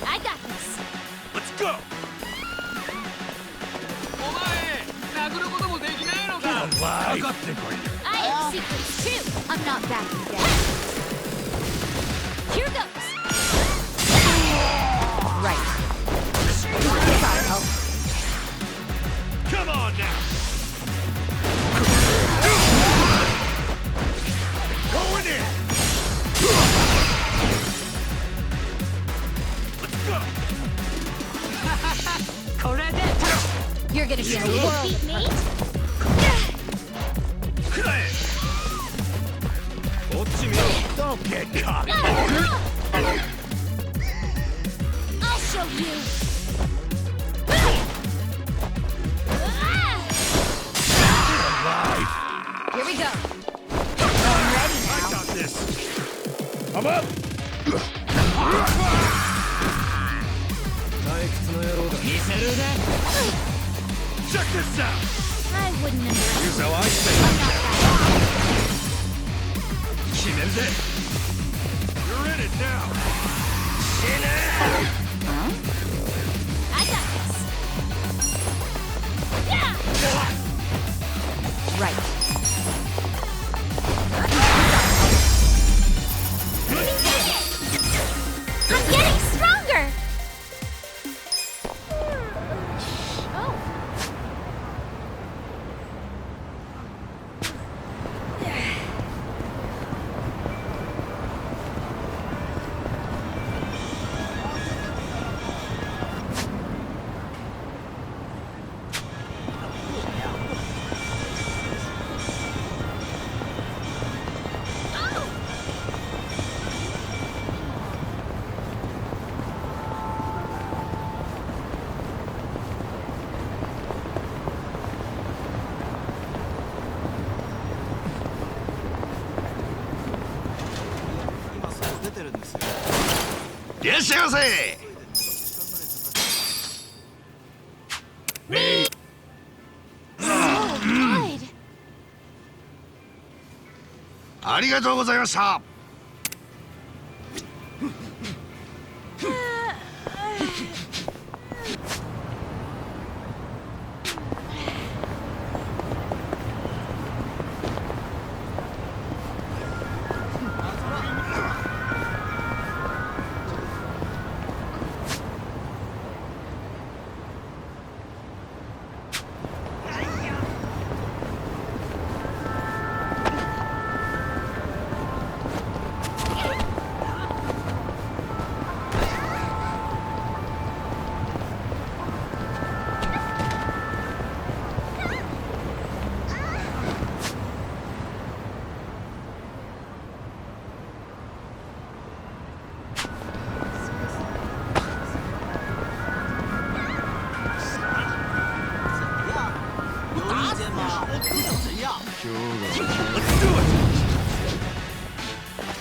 I got this. Let's go. I have secrets too. I'm not backing down. Here goes. Right. Come on now. Going in. Let's go. You're gonna be in a world of hurt. Don't get caught. I'll show you. Here we go. I'm ready I now. got this. I'm up. Check this out. I wouldn't underestimate. Here's how I I'm say. not backing You're in it now. down. I got this. Yeah. Right. I'm getting stronger. Oh.いらっしゃいませ。ありがとうございました。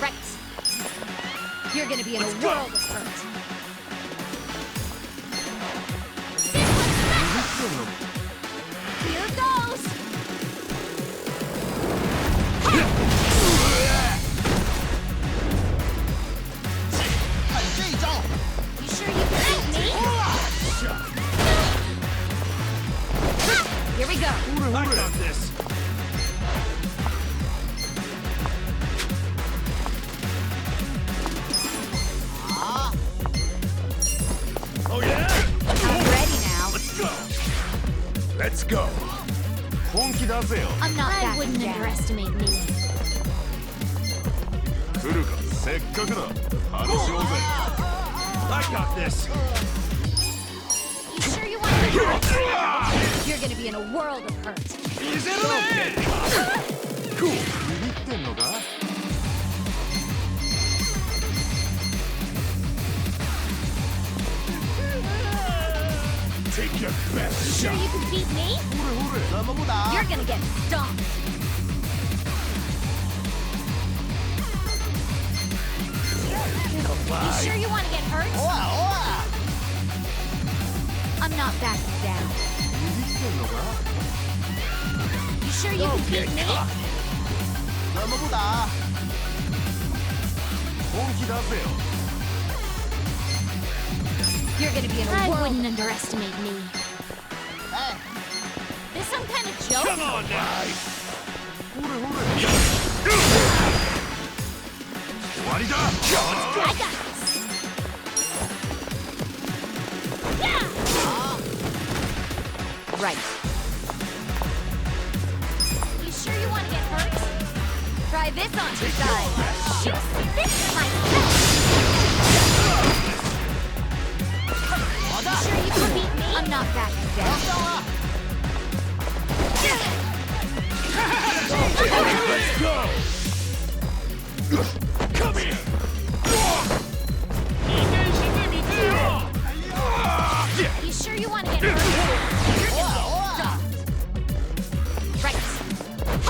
Right. You're gonna be in a world of hurt. Here goes. You sure you can beat me? Here we go. I got this. Oh yeah? I'm ready now. Let's go. Let's go. 本気だぜよ。 I'm not I wouldn't underestimate me. 来るか。せっかくだ。話しようぜ。I got this. You sure you want to get hurt? You're gonna be in a world of hurt. 見せろね。ビビってんのか？Take your best Sure shot. you can beat me? You're gonna get stomped. You sure you want to get hurt? I'm not backing down. You sure you can beat me? 怎么不打？ 本気出せよ You're gonna be in a I world. wouldn't underestimate me. 哎， This some kind of joke? Come on now ほれほれ終わりだ I got this. Yeah. Right. You sure you want to get hurt? Try this on your side. Shoot this myself. You sure you can beat me? I'm not backing 上 down. 上了！ Let's go Come here 你真是对比自由 You sure you want to get hurt? 偶尔偶尔。 Right. Ha!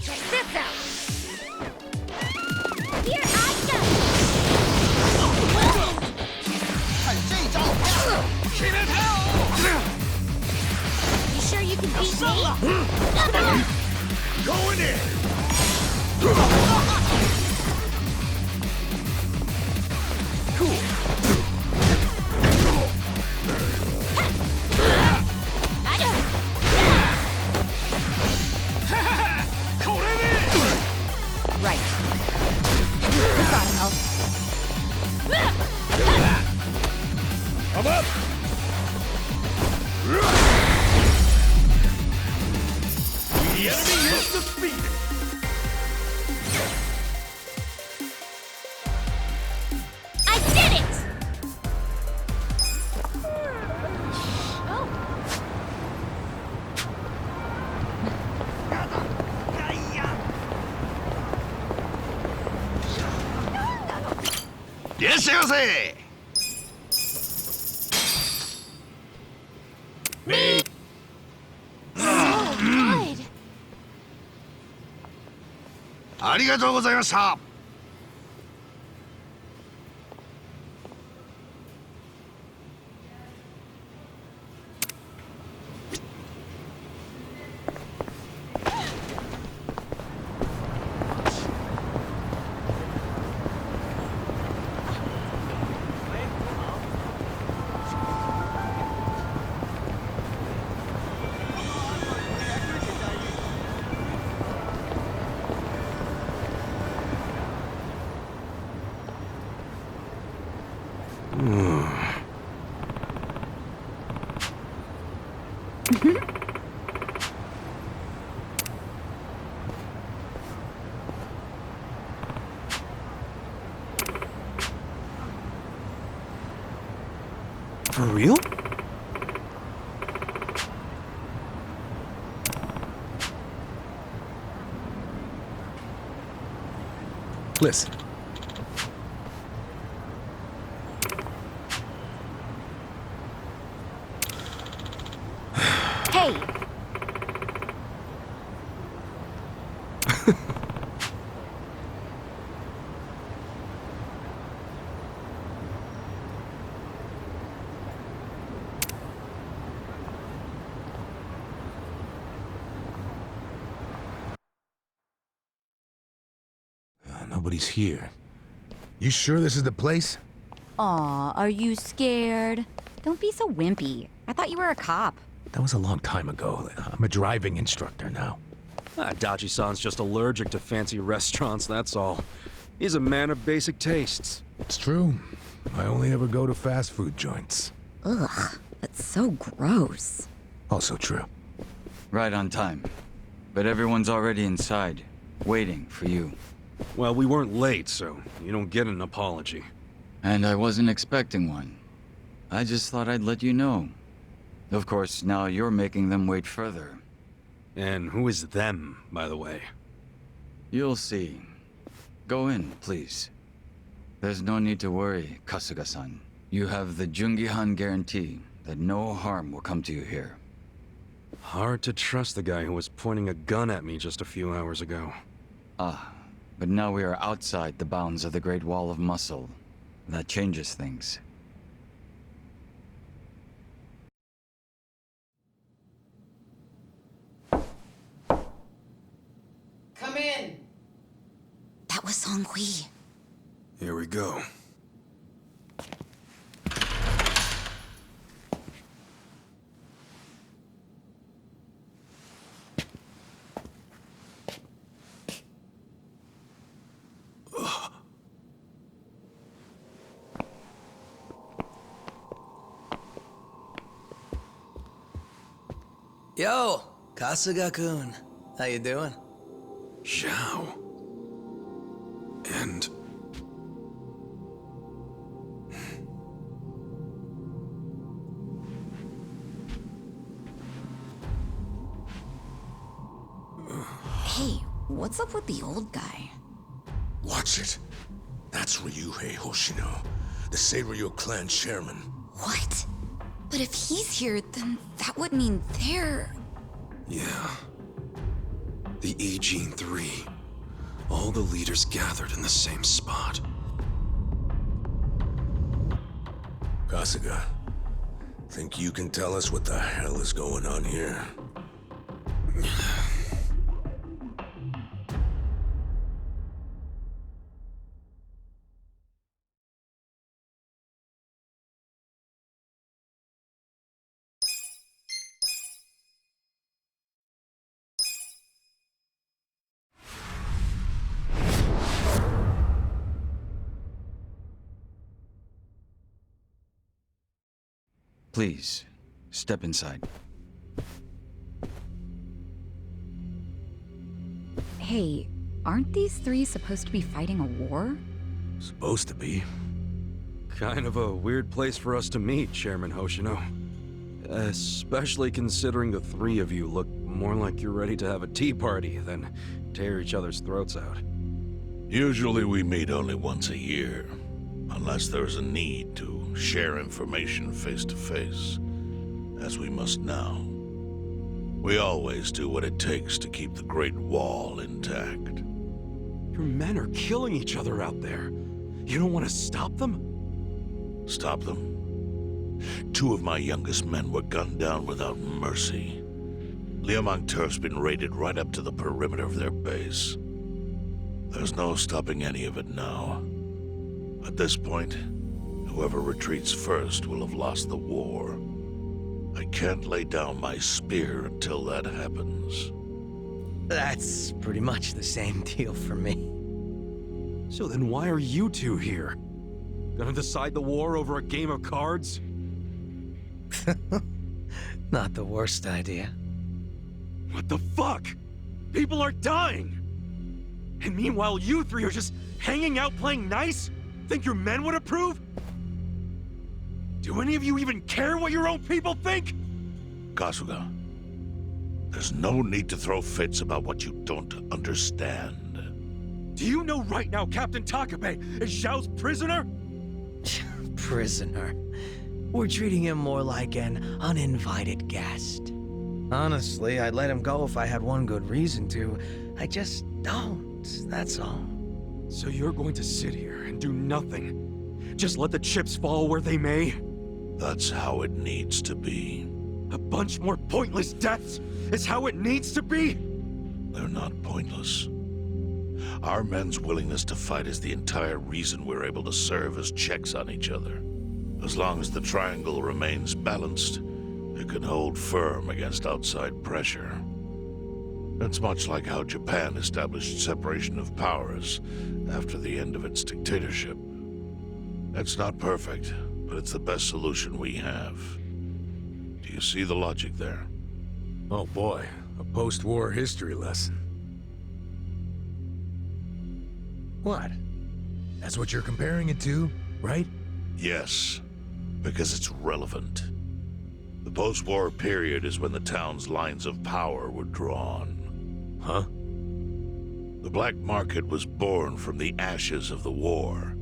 Check this out. Here I go. 看这招！ You sure you can beat me? Going in Cool I know. これで Right. You got him, I'm up The enemy is defeated I did it! Oh. いらっしゃいませ Good. ありがとうございましたFor real? Listen. Hey. Nobody's here. You sure this is the place? Aw, are you scared? Don't be so wimpy. I thought you were a cop. That was a long time ago. I'm a driving instructor now. Dachi-san's just allergic to fancy restaurants, that's all. He's a man of basic tastes. It's true. I only ever go to fast food joints. Ugh, that's so gross. Also true. Right on time. But everyone's already inside, waiting for you. Well, we weren't late, so you don't get an apology. And I wasn't expecting one. I just thought I'd let you know. Of course, now you're making them wait further. And who is them, by the way? You'll see. Go in, please. There's no need to worry, Kasuga-san. You have the Jungihan guarantee that no harm will come to you here. Hard to trust the guy who was pointing a gun at me just a few hours ago. Ah, but now we are outside the bounds of the Great Wall of Muscle. That changes things. Songhui. Here we go. Yo, Kasuga-kun. How you doing? Zhao. And... Hey, what's up with the old guy? Watch it. That's Ryuhei Hoshino, the Seiryu clan chairman. What? But if he's here, then that would mean they're... yeah. The E-Gene 3. All the leaders gathered in the same spot. Kasuga, think you can tell us what the hell is going on here? Please, step inside. Hey, aren't these three supposed to be fighting a war? Supposed to be. Kind of a weird place for us to meet, Chairman Hoshino. Especially considering the three of you look more like you're ready to have a tea party than tear each other's throats out. Usually we meet only once a year, unless there's a need to share information face to face, as we must now. We always do what it takes to keep the Great Wall intact. Your men are killing each other out there. You don't want to stop them? Stop them? 2 of my youngest men were gunned down without mercy. Liamang Turf's been raided right up to the perimeter of their base. There's no stopping any of it now. At this point, whoever retreats first will have lost the war. I can't lay down my spear until that happens. That's pretty much the same deal for me. So then why are you two here? Gonna decide the war over a game of cards? Not the worst idea. What the fuck? People are dying! And meanwhile you three are just hanging out playing nice? Think your men would approve? Do any of you even care what your own people think? Kasuga, there's no need to throw fits about what you don't understand. Do you know right now Captain Takabe is Zhao's prisoner? Prisoner. We're treating him more like an uninvited guest. Honestly, I'd let him go if I had one good reason to. I just don't, that's all. So you're going to sit here and do nothing? Just let the chips fall where they may? That's how it needs to be. A bunch more pointless deaths is how it needs to be? They're not pointless. Our men's willingness to fight is the entire reason we're able to serve as checks on each other. As long as the triangle remains balanced, it can hold firm against outside pressure. It's much like how Japan established separation of powers after the end of its dictatorship. It's not perfect, but it's the best solution we have. Do you see the logic there? Oh boy, a post-war history lesson. What? That's what you're comparing it to, right? Yes, because it's relevant. The post-war period is when the town's lines of power were drawn. Huh? The black market was born from the ashes of the war.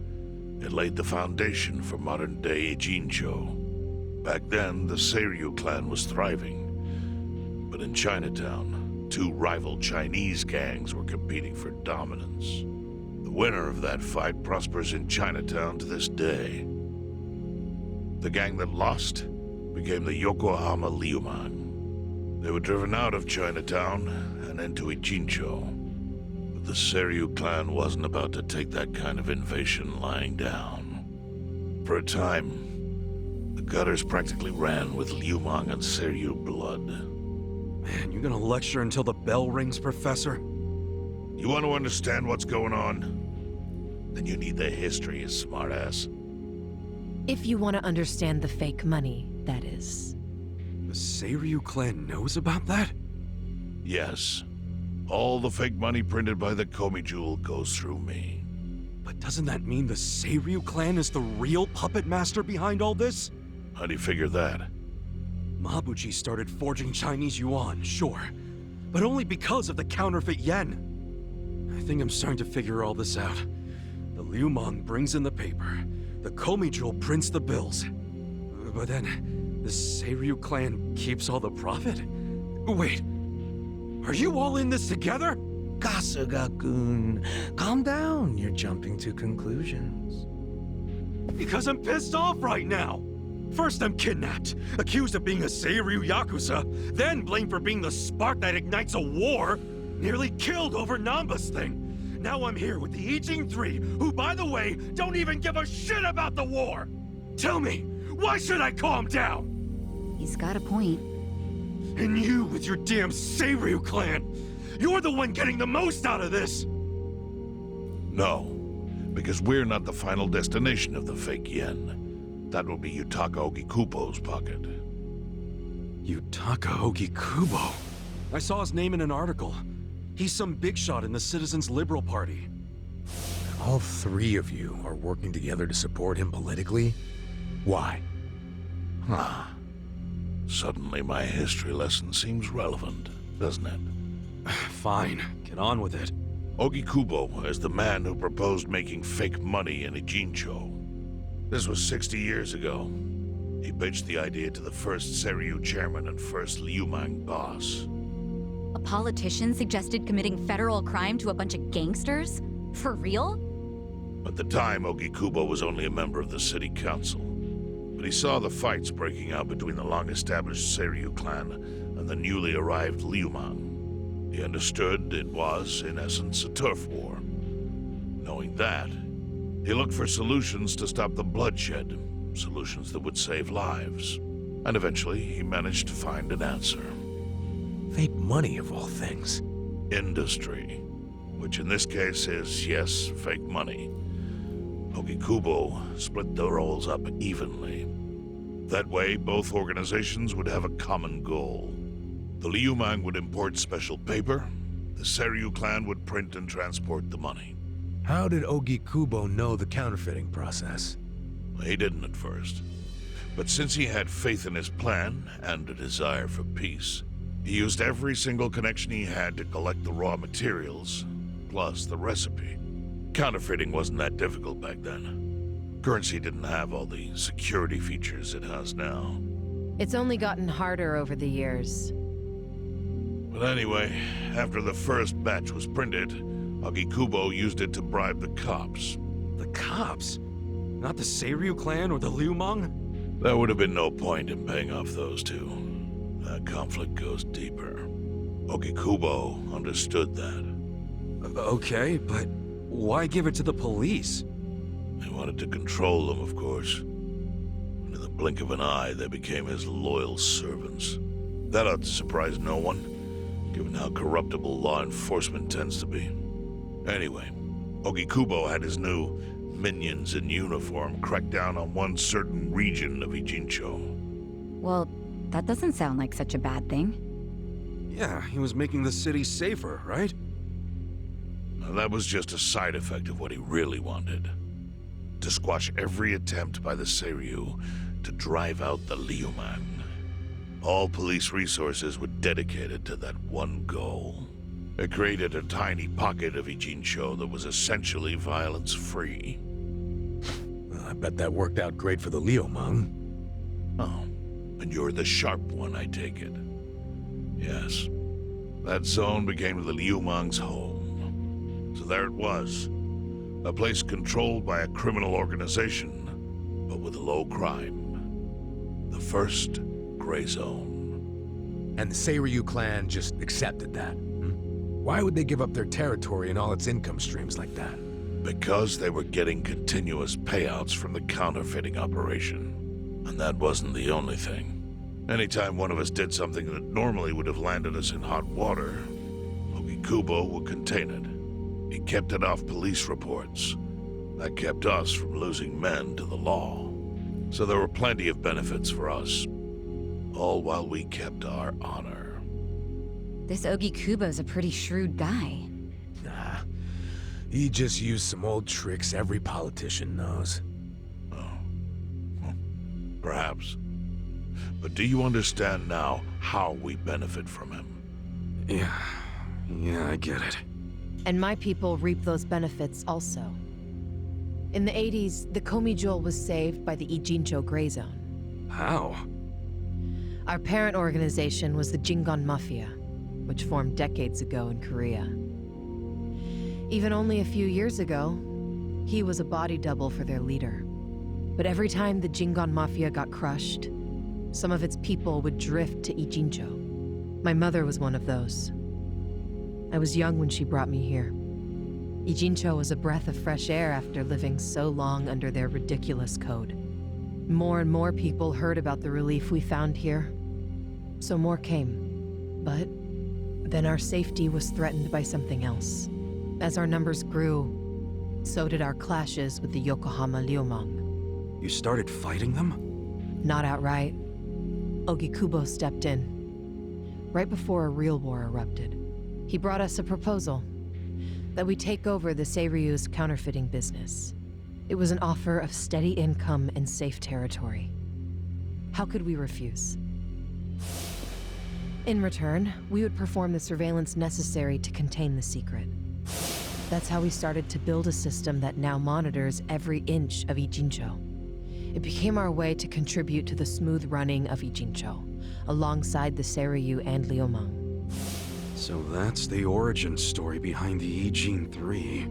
It laid the foundation for modern-day Ijincho. Back then, the Seiryu clan was thriving. But in Chinatown, 2 rival Chinese gangs were competing for dominance. The winner of that fight prospers in Chinatown to this day. The gang that lost became the Yokohama Liumang. They were driven out of Chinatown and into Ijincho. But But the Seryu clan wasn't about to take that kind of invasion lying down. For a time, the gutters practically ran with Liumang and Seryu blood. Man, you gonna lecture until the bell rings, Professor? You want to understand what's going on? Then you need the history, you smartass. If you want to understand the fake money, that is. The Seiryu clan knows about that? Yes. All the fake money printed by the Komi Jewel goes through me. But doesn't that mean the Seiryu clan is the real puppet master behind all this? How do you figure that? Mabuchi started forging Chinese yuan, sure. But only because of the counterfeit yen. I think I'm starting to figure all this out. The Liumang brings in the paper. The Komi Jewel prints the bills. But then, the Seiryu clan keeps all the profit? Wait, are you all in this together? Kasuga-kun, calm down. You're jumping to conclusions. Because I'm pissed off right now. First I'm kidnapped, accused of being a Seiryu Yakuza, then blamed for being the spark that ignites a war, nearly killed over Namba's thing. Now I'm here with the Ijing Three, who, by the way, don't even give a shit about the war! Tell me, why should I calm down? He's got a point. And you with your damn Seiryu clan! You're the one getting the most out of this! No, because we're not the final destination of the fake yen. That will be Yutaka Ogikubo's pocket. Yutaka Ogikubo? I saw his name in an article. He's some big shot in the Citizens Liberal Party. All three of you are working together to support him politically? Why? Huh. Suddenly my history lesson seems relevant, doesn't it? Fine, get on with it. Ogikubo is the man who proposed making fake money in Ijincho. This was 60 years ago. He pitched the idea to the first Seiryu chairman and first Liumang boss. A politician suggested committing federal crime to a bunch of gangsters? For real? At the time, Ogikubo was only a member of the city council. But he saw the fights breaking out between the long-established Seiryu clan and the newly arrived Liumang. He understood it was, in essence, a turf war. Knowing that, he looked for solutions to stop the bloodshed, solutions that would save lives. And eventually, he managed to find an answer. Fake money, of all things. Industry. Which in this case is, yes, fake money. Ogikubo split the roles up evenly. That way, both organizations would have a common goal. The Liumang would import special paper, the Seiryu clan would print and transport the money. How did Ogikubo know the counterfeiting process? He didn't at first. But since he had faith in his plan and a desire for peace, he used every single connection he had to collect the raw materials, plus the recipe. Counterfeiting wasn't that difficult back then. Currency didn't have all the security features it has now. It's only gotten harder over the years. But anyway, after the first batch was printed, Ogikubo used it to bribe the cops. The cops? Not the Seiryu clan or the Liumang? There would have been no point in paying off those two. That conflict goes deeper. Ogikubo understood that. Okay, but why give it to the police? He wanted to control them, of course. In the blink of an eye, they became his loyal servants. That ought to surprise no one, given how corruptible law enforcement tends to be. Anyway, Ogikubo had his new minions in uniform crack down on one certain region of Ijincho. Well, that doesn't sound like such a bad thing. Yeah, he was making the city safer, right? Now, that was just a side effect of what he really wanted. To squash every attempt by the Seiryu to drive out the Liumang. All police resources were dedicated to that one goal. It created a tiny pocket of Ijincho that was essentially violence-free. Well, I bet that worked out great for the Liumang. Oh, and you're the sharp one, I take it. Yes. That zone became the Liumang's home. So there it was. A place controlled by a criminal organization, but with low crime. The first gray zone. And the Seiryu clan just accepted that. Why would they give up their territory and all its income streams like that? Because they were getting continuous payouts from the counterfeiting operation. And that wasn't the only thing. Anytime one of us did something that normally would have landed us in hot water, Ogikubo would contain it. He kept it off police reports. That kept us from losing men to the law. So there were plenty of benefits for us. All while we kept our honor. This Ogikubo's a pretty shrewd guy. Nah. He just used some old tricks every politician knows. Oh. Well, perhaps. But do you understand now how we benefit from him? Yeah, I get it. And my people reap those benefits also. In the 80s, the Komi Jewel was saved by the Ijincho Gray Zone. How? Our parent organization was the Jingon Mafia, which formed decades ago in Korea. Even only a few years ago, he was a body double for their leader. But every time the Jingon Mafia got crushed, some of its people would drift to Ijincho. My mother was one of those. I was young when she brought me here. Ijincho was a breath of fresh air after living so long under their ridiculous code. More and more people heard about the relief we found here, so more came. But then our safety was threatened by something else. As our numbers grew, so did our clashes with the Yokohama Liumang. You started fighting them? Not outright. Ogikubo stepped in, right before a real war erupted. He brought us a proposal, that we take over the Seiryu's counterfeiting business. It was an offer of steady income and safe territory. How could we refuse? In return, we would perform the surveillance necessary to contain the secret. That's how we started to build a system that now monitors every inch of Ijincho. It became our way to contribute to the smooth running of Ijincho, alongside the Seiryu and Liumang. So that's the origin story behind the Ijin 3.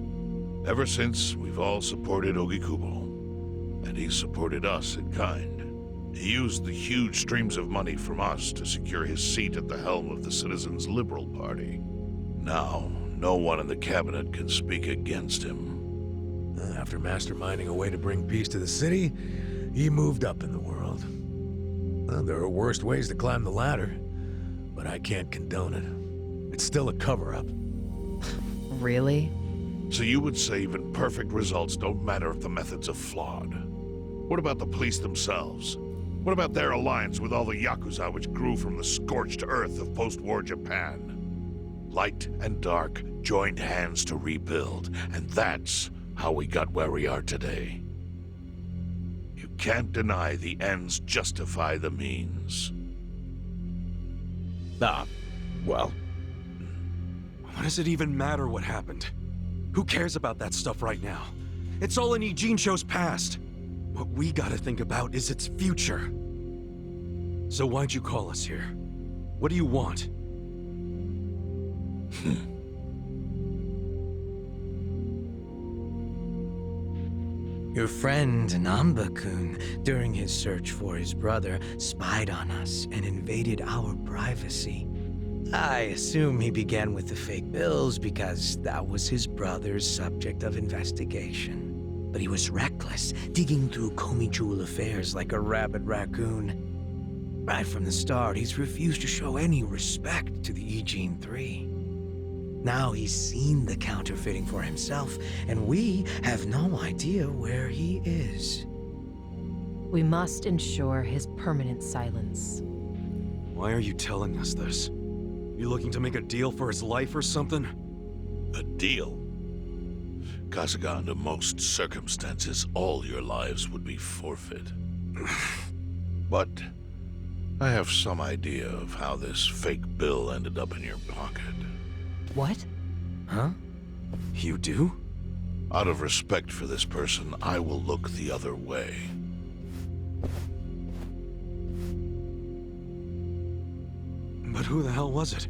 Ever since, we've all supported Ogikubo, and he's supported us in kind. He used the huge streams of money from us to secure his seat at the helm of the Citizens' Liberal Party. Now, no one in the cabinet can speak against him. After masterminding a way to bring peace to the city, he moved up in the world. Well, there are worse ways to climb the ladder, but I can't condone it. It's still a cover-up. Really? So you would say even perfect results don't matter if the methods are flawed? What about the police themselves? What about their alliance with all the Yakuza which grew from the scorched earth of post-war Japan? Light and dark joined hands to rebuild, and that's how we got where we are today. You can't deny the ends justify the means. Well, What does it even matter what happened? Who cares about that stuff right now? It's all in Ijincho's past. What we gotta think about is its future. So why'd you call us here? What do you want? Your friend Namba-kun, during his search for his brother, spied on us and invaded our privacy. I assume he began with the fake bills because that was his brother's subject of investigation. But he was reckless, digging through Komi Jewel affairs like a rabid raccoon. Right from the start, he's refused to show any respect to the Ijin 3. Now he's seen the counterfeiting for himself, and we have no idea where he is. We must ensure his permanent silence. Why are you telling us this? You looking to make a deal for his life or something? A deal? Kasuga, under most circumstances, all your lives would be forfeit. But I have some idea of how this fake bill ended up in your pocket. What? Huh? You do? Out of respect for this person, I will look the other way. But who the hell was it?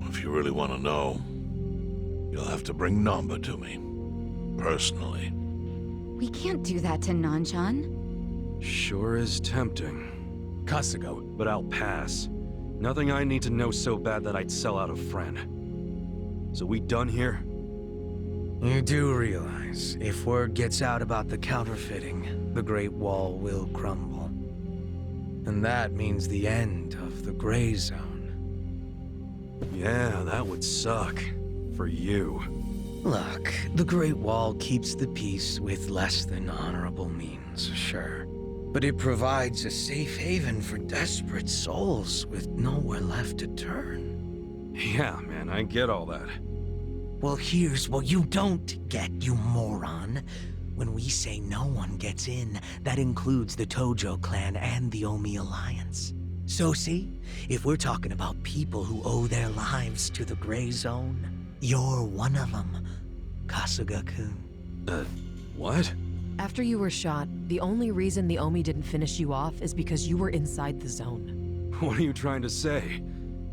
If you really want to know, you'll have to bring Namba to me. Personally. We can't do that to Nanchan. Sure is tempting. Kasuga, But I'll pass. Nothing I need to know so bad that I'd sell out a friend. So we done here? You do realize, if word gets out about the counterfeiting, the Great Wall will crumble. And that means the end of the Gray Zone. Yeah, that would suck. For you. Look, the Great Wall keeps the peace with less than honorable means, sure. But it provides a safe haven for desperate souls with nowhere left to turn. Yeah, man, I get all that. Well, here's what you don't get, you moron. When we say no one gets in, that includes the Tojo clan and the Omi Alliance. So see, if we're talking about people who owe their lives to the Gray Zone, you're one of them, Kasuga-kun. What? After you were shot, the only reason the Omi didn't finish you off is because you were inside the zone. What are you trying to say?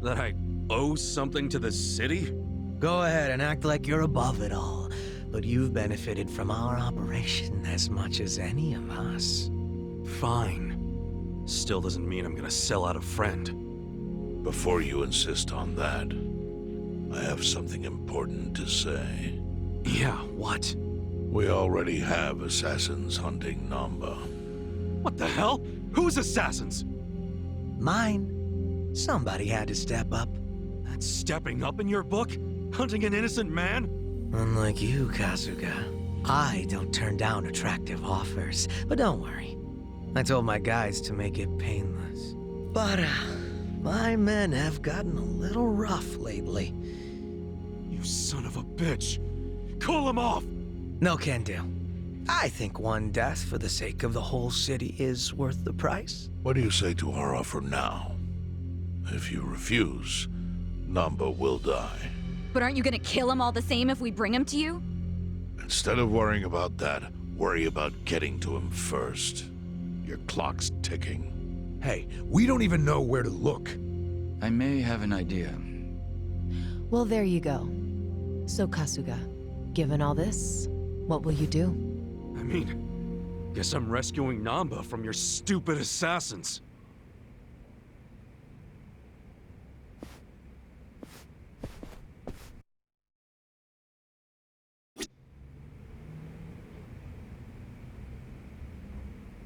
That I owe something to the city? Go ahead and act like you're above it all, but you've benefited from our operation as much as any of us. Fine. Still doesn't mean I'm gonna sell out a friend. Before you insist on that, I have something important to say. Yeah, what? We already have assassins hunting Namba. What the hell? Who's assassins? Mine. Somebody had to step up. That's stepping up in your book? Hunting an innocent man? Unlike you, Kasuga, I don't turn down attractive offers. But don't worry. I told my guys to make it painless. But, my men have gotten a little rough lately. You son of a bitch! Call him off! No can do. I think one death for the sake of the whole city is worth the price. What do you say to our offer now? If you refuse, Namba will die. But aren't you gonna kill him all the same if we bring him to you? Instead of worrying about that, worry about getting to him first. Your clock's ticking. Hey, we don't even know where to look. I may have an idea. Well, there you go. So, Kasuga, given all this, what will you do? I mean, guess I'm rescuing Namba from your stupid assassins.